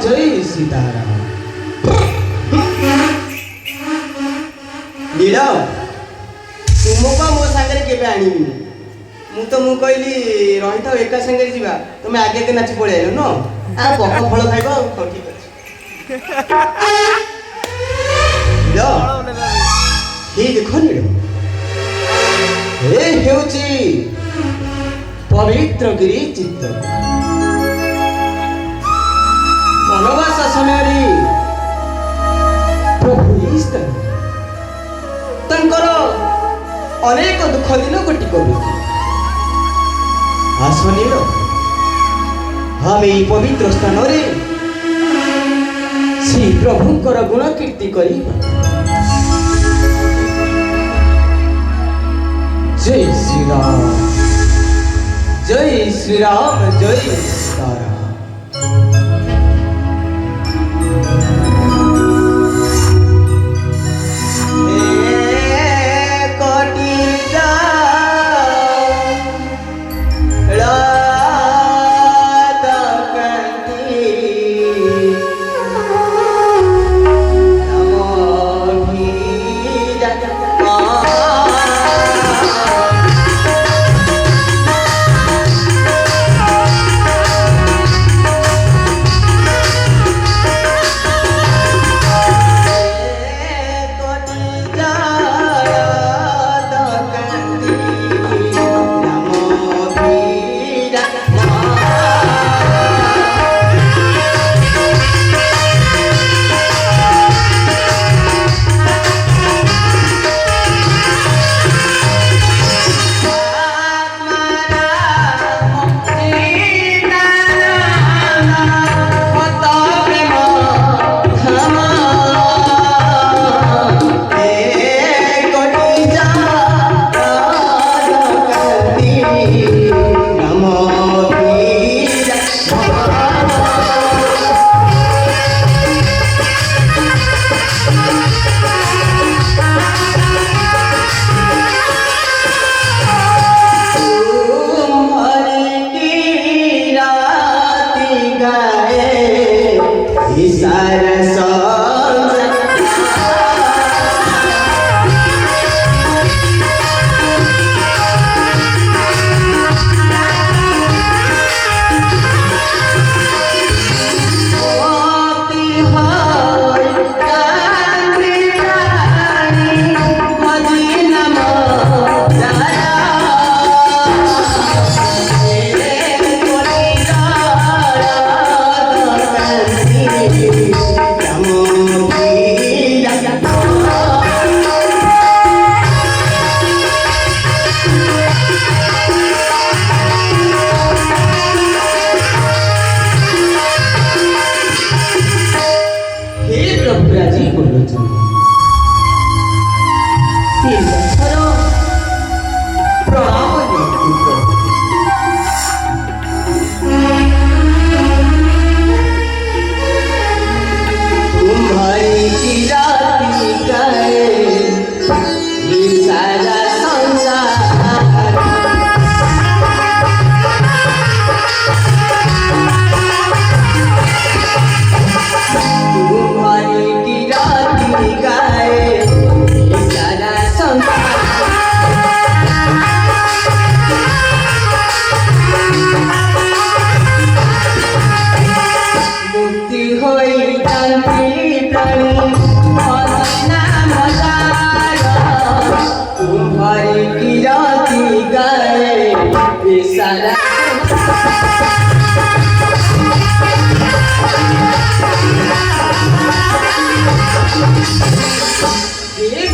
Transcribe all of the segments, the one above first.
जय सीताराम। नील तुमको मो सागर के आनी मु तो मु कहली रही था एका संगे जीवा तुम आगे के नाची पड़े न आ पक फल खाइबो तो ठीक अछि। हे देखो नील हे हेउची पवित्र गिरी चित्त वनवास समय प्रभु तंकर अनेक दुख दिन गोटी करुची आसनीर हम यही पवित्र स्थान रे श्री प्रभुंकर गुण कीर्ति करी जय श्री राम जय श्री राम जय सीताराम।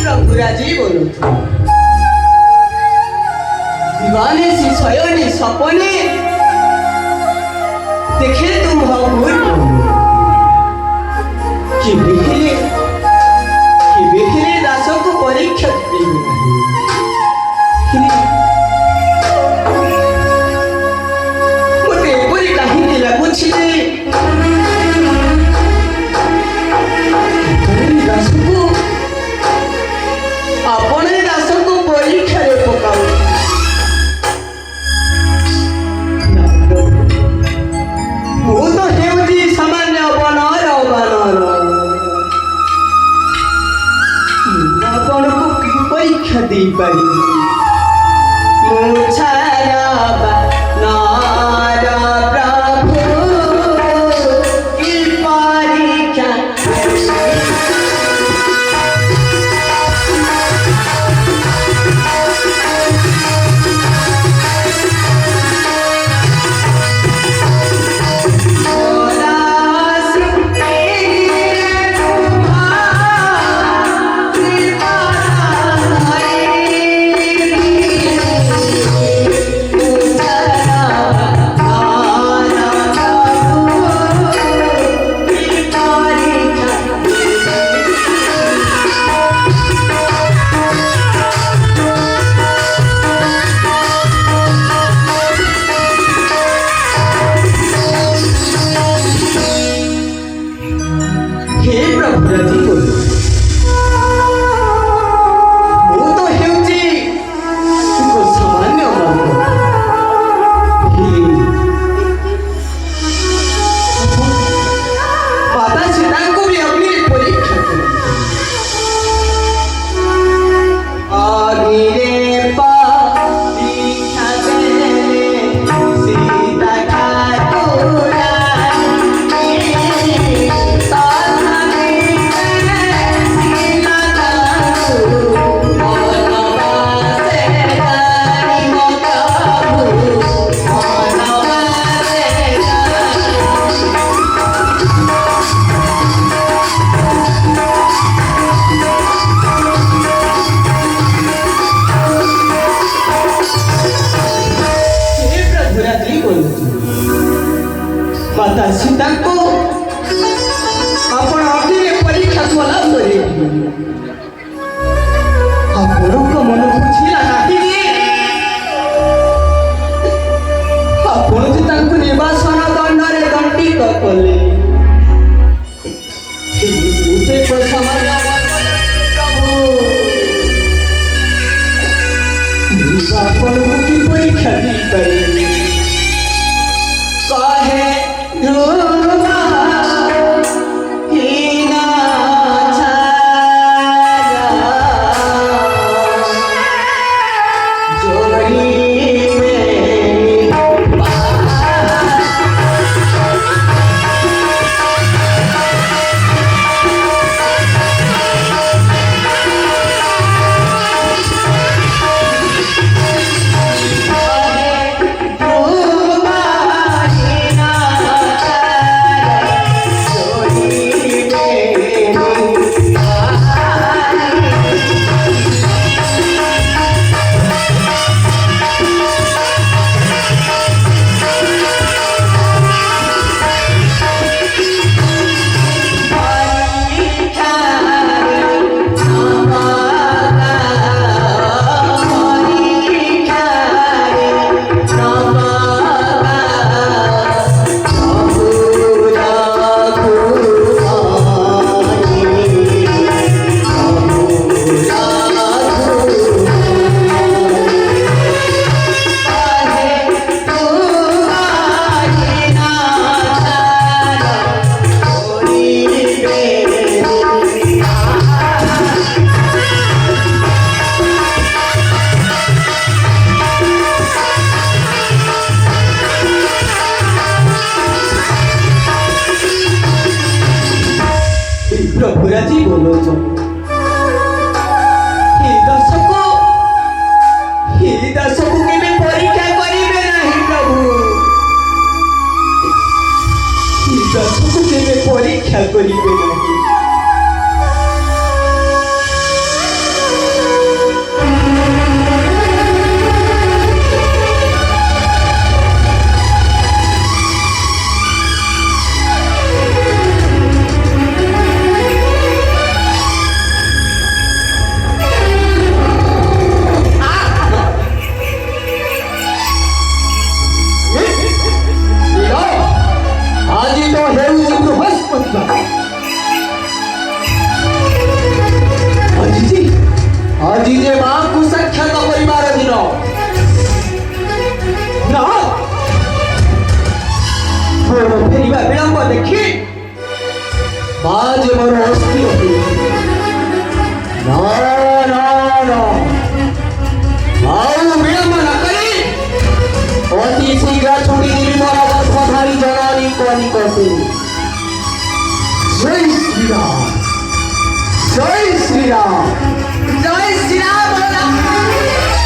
प्रभुराजी बोलो दीवाने सी शयने सपने देखे तुम हो कि बिखरे दासों को परीक्षा मते एपरी काहिनी लगुछि अपने दास को परीक्षा पकाऊ बहुत सामान्य बन पारी मुछाया नारा प्रभु की परीक्षा माता सीता को आपण अग्नि परीक्षा कला करे आपण को मन बुझिला नाही आपण जे तांको निवासन दंडरे दंडित कले उसे को समाज प्रभु आपण को की परीक्षा दी करे कहे ध्रुवा हीना छाया जोड़ी में प्रभुराजी बोलो जो ही दर्शक के भी परीक्षा करिबे नहीं प्रभु ही दर्शक के भी परीक्षा करिबे नहीं आज जे मां को साक्षात परिवार दिन ना फेरिबा विलंब देखी बाज मोर अस्थिर ना ना ना ছুটি নির্মল গর্ভধারী জননী কনিকটে। জয় শ্রীরাম, জয় শ্রীরাম।